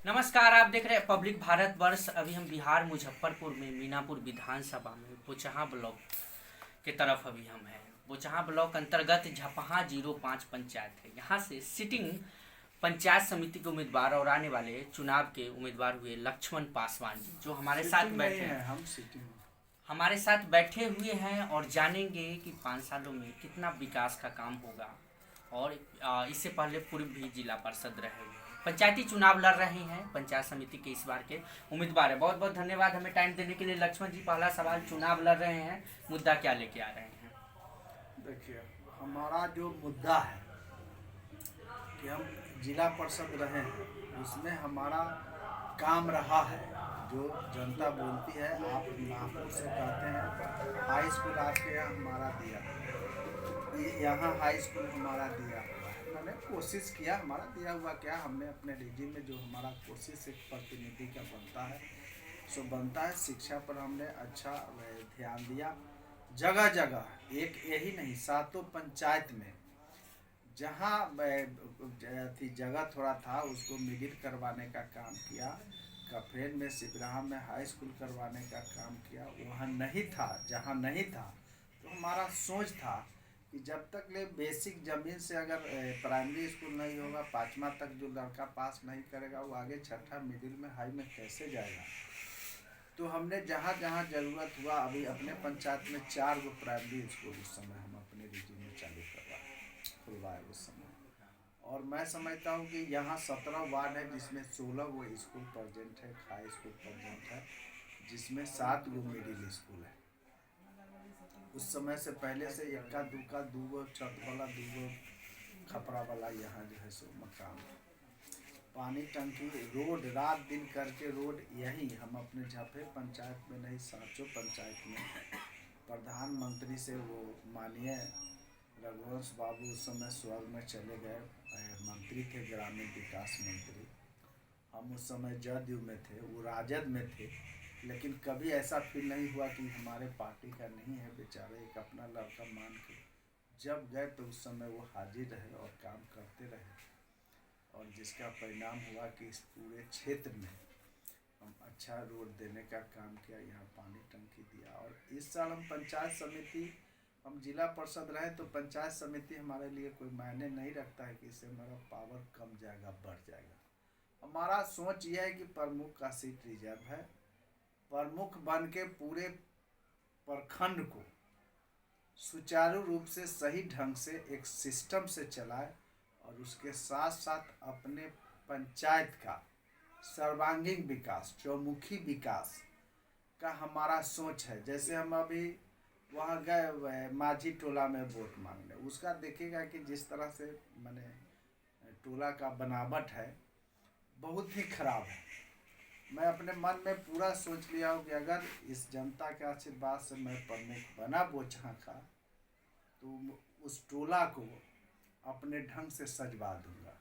नमस्कार, आप देख रहे हैं पब्लिक भारतवर्ष। अभी हम बिहार मुजफ्फरपुर में मीनापुर विधानसभा में बोचहा ब्लॉक के तरफ अभी हम हैं। बोचहा ब्लॉक अंतर्गत झपहा 05 पंचायत है। यहाँ से सिटिंग पंचायत समिति के उम्मीदवार और आने वाले चुनाव के उम्मीदवार हुए लक्ष्मण पासवान जी, जो हमारे साथ बैठे हैं। हम सिटिंग हमारे साथ बैठे हुए हैं और जानेंगे कि 5 सालों में कितना विकास का काम होगा। और इससे पहले पूर्व भी जिला पार्षद रहे हुए हैं, पंचायती चुनाव लड़ रहे हैं, पंचायत समिति के इस बार के उम्मीदवार है। बहुत बहुत धन्यवाद हमें टाइम देने के लिए। लक्ष्मण जी, पहला सवाल, चुनाव लड़ रहे हैं, मुद्दा क्या लेके आ रहे हैं? देखिए, हमारा जो मुद्दा है कि हम जिला परिषद रहे हैं, उसमें हमारा काम रहा है। जो जनता बोलती है, आप नागपुर से कहते हैं हाई स्कूल आपके यहाँ हमारा दिया, यहाँ हाई स्कूल हमारा दिया हुआ है। मैंने कोशिश किया, हमारा दिया हुआ क्या, हमने अपने रिजिम में जो हमारा कोशिश एक प्रतिनिधि का बनता है सो बनता है। शिक्षा पर हमने अच्छा ध्यान दिया। जगह जगह, एक यही नहीं, सातों पंचायत में जहाँ थी जगह थोड़ा था, उसको मिडिल करवाने का काम किया। कफरेन में, सिपराहा में हाई स्कूल करवाने का काम किया। वहाँ नहीं था, जहाँ नहीं था तो हमारा सोच था कि जब तक ले बेसिक ज़मीन से अगर प्राइमरी स्कूल नहीं होगा, 5वां तक जो लड़का पास नहीं करेगा, वो आगे छठा मिडिल में हाई में कैसे जाएगा। तो हमने जहाँ जहाँ ज़रूरत हुआ, अभी अपने पंचायत में 4 गो प्राइमरी स्कूल उस समय हम अपने रिजिम में चालू खुलवाए उस समय। और मैं समझता हूँ कि यहाँ 17 वार्ड है, जिसमें 16 वो स्कूल प्रेजेंट है, हाई स्कूल प्रेजेंट है, जिसमें 7 गो मिडिल स्कूल है। उस समय से पहले से इक्का दुक्का 2 गो छत वाला, 2 गो खपरा वाला यहाँ जो है सो मकान, पानी टंकी, रोड, रात दिन करके रोड। यही हम अपने झपे पंचायत में नहीं, साँचों पंचायत में प्रधानमंत्री से, वो माननीय रघुवंश बाबू उस समय स्वर्ग में चले गए, मंत्री थे, ग्रामीण विकास मंत्री। हम उस समय जदयू में थे, वो राजद में थे, लेकिन कभी ऐसा फील नहीं हुआ कि हमारे पार्टी का नहीं है, बेचारे एक अपना लड़का मान के जब गए तो उस समय वो हाजिर रहे और काम करते रहे। और जिसका परिणाम हुआ कि इस पूरे क्षेत्र में हम अच्छा रोड देने का काम किया, यहाँ पानी टंकी दिया। और इस साल हम पंचायत समिति, हम जिला परिषद रहे तो पंचायत समिति हमारे लिए कोई मायने नहीं रखता है कि इससे हमारा पावर कम जाएगा बढ़ जाएगा। हमारा सोच यह है कि प्रमुख का सीट रिजर्व है, प्रमुख बन के पूरे प्रखंड को सुचारू रूप से सही ढंग से एक सिस्टम से चलाए, और उसके साथ साथ अपने पंचायत का सर्वांगीण विकास, चौमुखी विकास का हमारा सोच है। जैसे हम अभी वहाँ गए माझी टोला में वोट मांगने, उसका देखिएगा कि जिस तरह से मैंने टोला का बनावट है, बहुत ही खराब है। मैं अपने मन में पूरा सोच लिया हूँ कि अगर इस जनता के आशीर्वाद से मैं प्रमुख बना बोचहा का, तो उस टोला को अपने ढंग से सजवा दूंगा।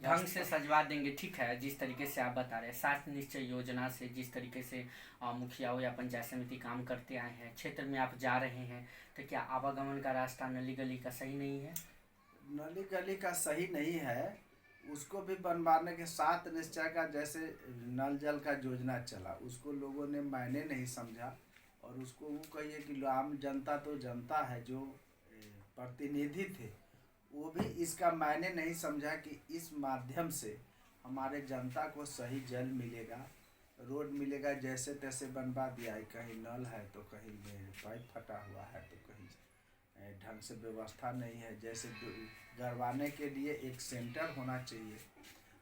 ढंग से सजवा देंगे, ठीक है। जिस तरीके से आप बता रहे हैं, 7 निश्चय योजना से जिस तरीके से मुखियाओं या पंचायत समिति काम करते आए हैं, क्षेत्र में आप जा रहे हैं, तो क्या आवागमन का रास्ता नली गली का सही नहीं है? नली गली का सही नहीं है, उसको भी बनवाने के 7 निश्चय का, जैसे नल जल का योजना चला, उसको लोगों ने मायने नहीं समझा। और उसको वो कहिए कि आम जनता तो जनता है, जो प्रतिनिधि थे वो भी इसका मायने नहीं समझा कि इस माध्यम से हमारे जनता को सही जल मिलेगा, रोड मिलेगा। जैसे तैसे बनवा दिया है, कहीं नल है तो कहीं पाइप फटा हुआ है, तो कहीं ढंग से व्यवस्था नहीं है। जैसे गरवाने के लिए एक सेंटर होना चाहिए,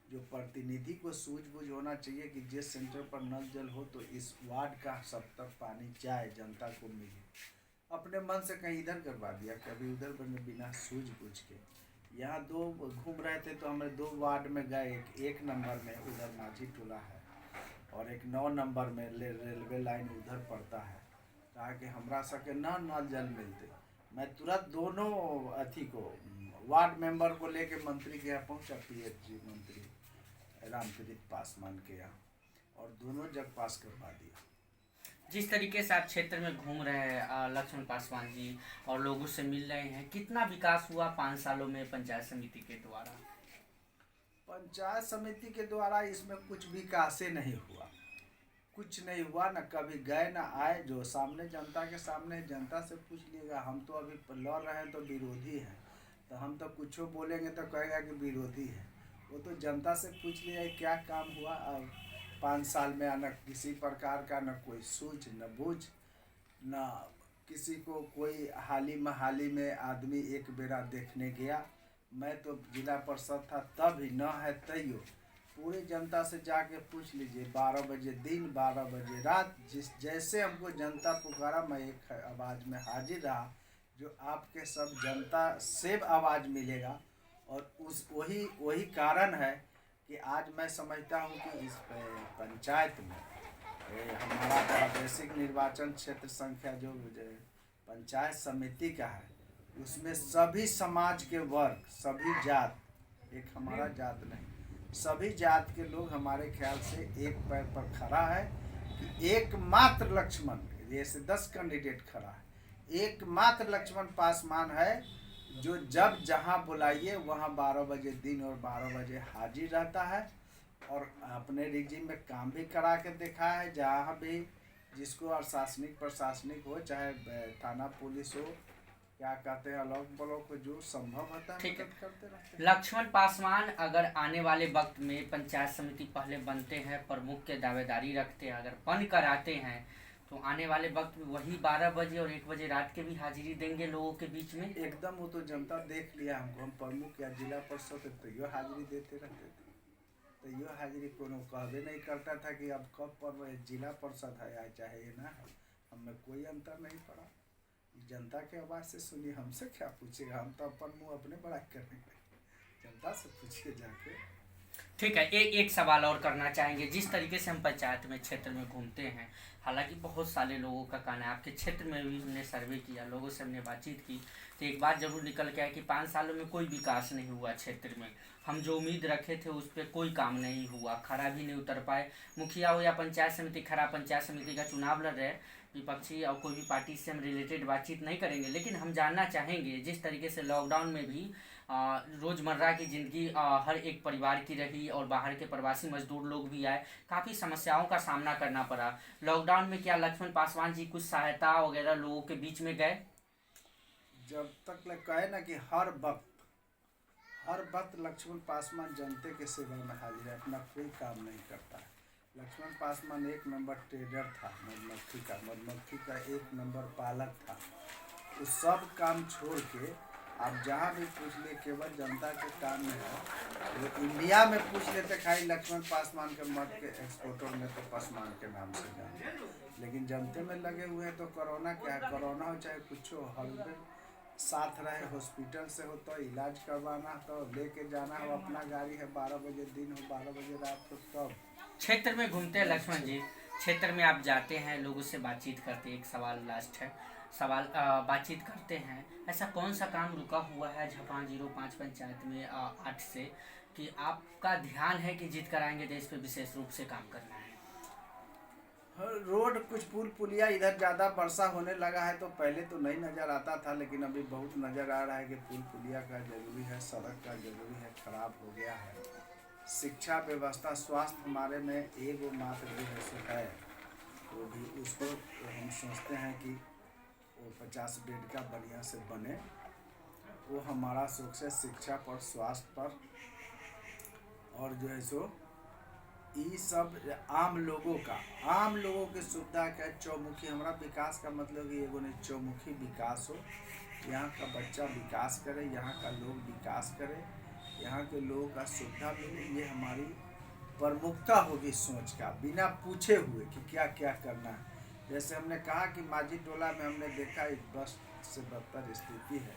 जो प्रतिनिधि को सूझबूझ होना चाहिए कि जिस सेंटर पर नल जल हो तो इस वार्ड का सब तक पानी जाए, जनता को मिले। अपने मन से कहीं इधर करवा दिया, कभी उधर, बिना सूझबूझ के। यहाँ 2 घूम रहे थे तो हमें 2 वार्ड में गए, एक नंबर में उधर माझी टोला है, और एक 9 नंबर में रेलवे लाइन उधर पड़ता है। कहा कि हमरा सके न नल जल मिलते। मैं तुरंत दोनों अथी को, वार्ड मेंबर को लेके मंत्री के यहाँ पहुँचा, PFG मंत्री रामप्रीत पासवान के यहाँ, और दोनों जग पास करवा दिया। जिस तरीके से आप क्षेत्र में घूम रहे हैं लक्ष्मण पासवान जी, और लोगों से मिल रहे हैं, कितना विकास हुआ 5 सालों में पंचायत समिति के द्वारा? पंचायत समिति के द्वारा इसमें कुछ विकास नहीं हुआ, कुछ नहीं हुआ, न कभी गए न आए। जो सामने जनता के सामने जनता से पूछ लीजिएगा। हम तो अभी लड़ रहे हैं तो विरोधी हैं, तो हम तो कुछ बोलेंगे तो कहेगा कि विरोधी है। वो तो जनता से पूछ लिया क्या काम हुआ। अब 5 साल में न किसी प्रकार का न कोई सूझ न बूझ, न किसी को कोई हाल ही में आदमी एक बेरा देखने गया। मैं तो जिला परिषद था तब ही न है तैयो पूरी जनता से जाके पूछ लीजिए। 12 बजे दिन 12 बजे रात जैसे हमको जनता पुकारा, मैं एक आवाज़ में हाजिर रहा। जो आपके सब जनता से आवाज़ मिलेगा और वही कारण है कि आज मैं समझता हूँ कि इस पंचायत में हमारा प्रादेशिक निर्वाचन क्षेत्र संख्या जो पंचायत समिति का है, उसमें सभी समाज के वर्ग, सभी जात, एक हमारा जात नहीं, सभी जात के लोग हमारे ख्याल से एक पैर पर खड़ा है कि एकमात्र लक्ष्मण, जैसे 10 कैंडिडेट खड़ा है, एकमात्र लक्ष्मण पासवान है जो जब जहां बुलाइए वहां 12 बजे दिन और 12 बजे हाजिर रहता है और अपने रिजिम में काम भी करा के देखा है। जहाँ भी जिसको प्रशासनिक हो, चाहे थाना पुलिस हो, क्या कहते हैं अलग ब्लॉक को, जो संभव होता है ठीक है। करते रहते हैं। लक्ष्मण पासवान अगर आने वाले वक्त में पंचायत समिति पहले बनते हैं, प्रमुख के दावेदारी रखते हैं, अगर बन कर आते हैं तो आने वाले वक्त में वही 12 बजे और 1 बजे रात के भी हाजिरी देंगे लोगों के बीच में। एकदम, वो तो जनता देख लिया हमको। हम प्रमुख या जिला परिषद तो यो हाजिरी देते रहते थे, तो यो हाजिरी कोनो कहबे नहीं करता था कि अब कब पर जिला परिषद है या चाहे ये ना है, हमें कोई अंतर नहीं पड़ा। जनता के आवाज़ से सुनिए, हमसे क्या पूछेगा, हम तो अपन मुँह अपने बड़ा करेंगे, जनता से पूछिए जाके। ठीक है, एक सवाल और करना चाहेंगे। जिस तरीके से हम पंचायत में क्षेत्र में घूमते हैं, हालांकि बहुत सारे लोगों का कहना है, आपके क्षेत्र में भी हमने सर्वे किया, लोगों से हमने बातचीत की, तो एक बात जरूर निकल के आया कि 5 सालों में कोई विकास नहीं हुआ क्षेत्र में। हम जो उम्मीद रखे थे उस पर कोई काम नहीं हुआ, खरा भी नहीं उतर पाए। मुखिया हो या पंचायत समिति, खरा पंचायत समिति का चुनाव लड़ रहे, विपक्षी और कोई भी पार्टी से हम रिलेटेड बातचीत नहीं करेंगे, लेकिन हम जानना चाहेंगे जिस तरीके से लॉकडाउन में भी रोज़मर्रा की ज़िंदगी हर एक परिवार की रही और बाहर के प्रवासी मजदूर लोग भी आए, काफ़ी समस्याओं का सामना करना पड़ा। लॉकडाउन में क्या लक्ष्मण पासवान जी कुछ सहायता वगैरह लोगों के बीच में गए? जब तक कहे ना कि हर वक्त लक्ष्मण पासवान जनता के सेवा में हाजिर है, अपना कोई काम नहीं करता है। लक्ष्मण पासवान 1 नंबर ट्रेडर था, मधुमक्खी का 1 नंबर पालक था। उस सब काम छोड़ के आप जहाँ भी पूछ ले, केवल जनता के काम में है। वो इंडिया में पूछ लेते खाली लक्ष्मण पासवान के मत के एक्सपोर्टर में तो पासवान के नाम से जाने, लेकिन जनते में लगे हुए हैं। तो कोरोना क्या है, कोरोना हो चाहे कुछ हो, हर साथ रहे। हॉस्पिटल से हो तो इलाज करवाना, तो लेके जाना हो, अपना गाड़ी है, 12 बजे दिन हो 12 बजे रात हो, तब क्षेत्र में घूमते हैं लक्ष्मण जी, क्षेत्र में आप जाते हैं, लोगों से बातचीत करते हैं। एक सवाल लास्ट है, बातचीत करते हैं, ऐसा कौन सा काम रुका हुआ है झपां 05 पंचायत में 8 से कि आपका ध्यान है कि जीत कर आएंगे, देश पे विशेष रूप से काम करना है? रोड, कुछ पुल पुलिया इधर ज़्यादा वर्षा होने लगा है तो पहले तो नहीं नज़र आता था, लेकिन अभी बहुत नज़र आ रहा है कि पुल पुलिया का जरूरी है, सड़क का जरूरी है, खराब हो गया है। शिक्षा व्यवस्था, स्वास्थ्य हमारे में एक मात्र जो है वो भी, उसको हम सोचते हैं कि वो 50 बेड का बढ़िया से बने। वो हमारा सोच है, शिक्षा पर, स्वास्थ्य पर, और जो है सो ये सब आम लोगों की सुविधा का चौमुखी। हमारा विकास का मतलब कि एगो नहीं, चौमुखी विकास हो। यहाँ का बच्चा विकास करे, यहाँ का लोग विकास करे, यहाँ के लोगों का सुविधा मिले, ये हमारी प्रमुखता होगी सोच का, बिना पूछे हुए कि क्या क्या करना है। जैसे हमने कहा कि माझी टोला में हमने देखा एक बस से बदतर स्थिति है,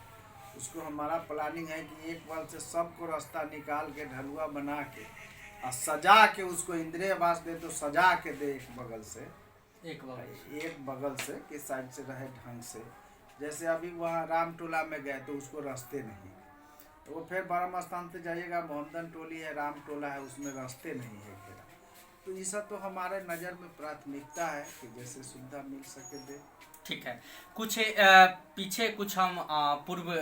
उसको हमारा प्लानिंग है कि एक बल से सबको रास्ता निकाल के ढलुआ बना के और सजा के उसको इंदिरा आवास दे, तो सजा के दे एक बगल से कि साइड से रहे ढंग से। जैसे अभी वहाँ राम टोला में गए तो उसको रास्ते नहीं, तो वो फिर बरम स्थान से जाइएगा, मोहम्मदन टोली है, राम टोला है, उसमें रास्ते नहीं है फिर। तो ये सब तो हमारे नज़र में प्राथमिकता है कि जैसे सुविधा मिल सके दे। ठीक है, कुछ पीछे कुछ हम पूर्व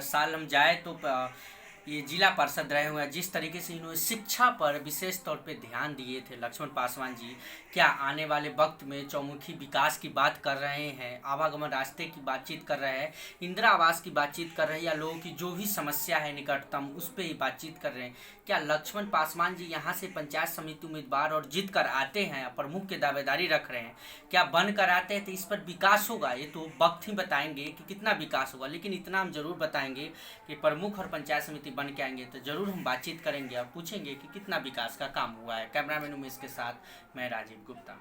साल हम जाए तो ये जिला पार्षद रहे हुए हैं, जिस तरीके से इन्होंने शिक्षा पर विशेष तौर पे ध्यान दिए थे लक्ष्मण पासवान जी, क्या आने वाले वक्त में चौमुखी विकास की बात कर रहे हैं, आवागमन रास्ते की बातचीत कर रहे हैं, इंदिरा आवास की बातचीत कर रहे हैं, या लोगों की जो भी समस्या है निकटतम उस पर ही बातचीत कर रहे हैं? क्या लक्ष्मण पासवान जी यहाँ से पंचायत समिति उम्मीदवार और जीत कर आते हैं, प्रमुख की दावेदारी रख रहे हैं, क्या बन कर आते हैं तो इस पर विकास होगा? ये तो वक्त ही बताएंगे कि कितना विकास होगा, लेकिन इतना हम जरूर बताएंगे कि प्रमुख और पंचायत समिति बन के आएंगे तो जरूर हम बातचीत करेंगे और पूछेंगे कि कितना विकास का काम हुआ है। कैमरामैन उमेश के साथ मैं राजीव गुप्ता।